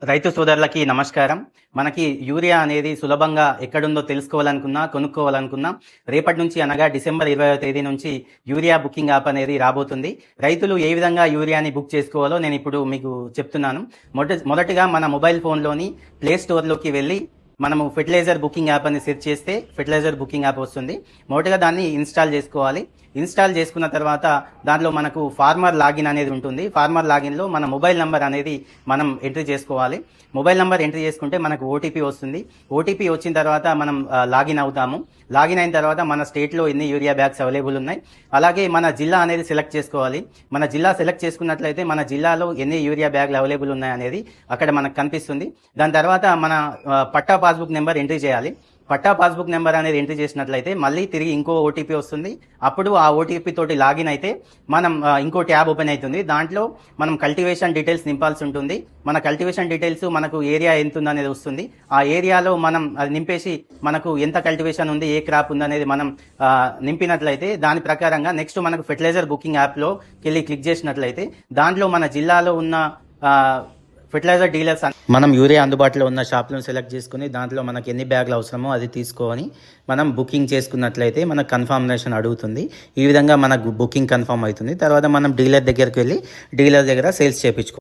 రైతు సోదరులకి నమస్కారం. మనకి యూరియా అనేది సులభంగా ఎక్కడుందో తెలుసుకోవాలనుకున్నా, కొనుక్కోవాలనుకున్నా రేపటి నుంచి అనగా డిసెంబర్ 20వ తేదీ నుంచి యూరియా బుకింగ్ యాప్ అనేది రాబోతుంది. రైతులు ఏ విధంగా యూరియాని బుక్ చేసుకోవాలో నేను ఇప్పుడు మీకు చెప్తున్నాను. మొదటిగా మన మొబైల్ ఫోన్‌లోని ప్లే స్టోర్‌లోకి వెళ్ళి మనము ఫెర్టిలైజర్ బుకింగ్ యాప్ అని సెర్చ్ చేస్తే ఫెర్టిలైజర్ బుకింగ్ యాప్ వస్తుంది. మొదటగా దాన్ని ఇన్‌స్టాల్ చేసుకోవాలి. ఇన్‌స్టాల్ చేసుకున్న తర్వాత దాంట్లో మనకు ఫార్మర్ లాగిన్ అనేది ఉంటుంది. ఫార్మర్ లాగిన్‌లో మన మొబైల్ నంబర్ అనేది మనం ఎంట్రీ చేసుకోవాలి. మొబైల్ నంబర్ ఎంట్రీ చేసుకుంటే మనకు ఓటీపీ వస్తుంది. ఓటీపీ వచ్చిన తర్వాత మనం లాగిన్ అవుతాము. లాగిన్ అయిన తర్వాత మన స్టేట్లో ఎన్ని యూరియా బ్యాగ్స్ అవైలబుల్ ఉన్నాయి, అలాగే మన జిల్లా అనేది సెలెక్ట్ చేసుకోవాలి. మన జిల్లా సెలెక్ట్ చేసుకున్నట్లయితే మన జిల్లాలో ఎన్ని యూరియా బ్యాగ్లు అవైలబుల్ ఉన్నాయి అనేది అక్కడ మనకు కనిపిస్తుంది. దాని తర్వాత మన పట్టా పాస్బుక్ నెంబర్ ఎంట్రీ చేయాలి. పట్టా పాస్బుక్ నెంబర్ అనేది ఎంట్రీ చేసినట్లయితే మళ్ళీ తిరిగి ఇంకో ఓటీపీ వస్తుంది. అప్పుడు ఆ ఓటీపీ తోటి లాగిన్ అయితే మనం ఇంకో ట్యాబ్ ఓపెన్ అవుతుంది. దాంట్లో మనం కల్టివేషన్ డీటెయిల్స్ నింపాల్సి ఉంటుంది. మన కల్టివేషన్ డీటెయిల్స్ మనకు ఏరియా ఎంత ఉందనేది వస్తుంది. ఆ ఏరియాలో మనం అది నింపేసి మనకు ఎంత కల్టివేషన్ ఉంది, ఏ క్రాప్ ఉందనేది మనం నింపినట్లయితే దాని ప్రకారంగా నెక్స్ట్ మనకు ఫెర్టిలైజర్ బుకింగ్ యాప్లోకి వెళ్ళి క్లిక్ చేసినట్లయితే దాంట్లో మన జిల్లాలో ఉన్న ఫెర్టిలైజర్ డీలర్స్ మనం యూరియా అందుబాటులో ఉన్న షాప్లను సెలెక్ట్ చేసుకుని దాంట్లో మనకి ఎన్ని బ్యాగులు అవసరమో అది తీసుకొని మనం బుకింగ్ చేసుకున్నట్లయితే మనకు కన్ఫర్మేషన్ అడుగుతుంది. ఈ విధంగా మనకు బుకింగ్ కన్ఫర్మ్ అవుతుంది. తర్వాత మనం డీలర్ దగ్గరికి వెళ్ళి డీలర్ దగ్గర సేల్స్ చేయించుకోవాలి.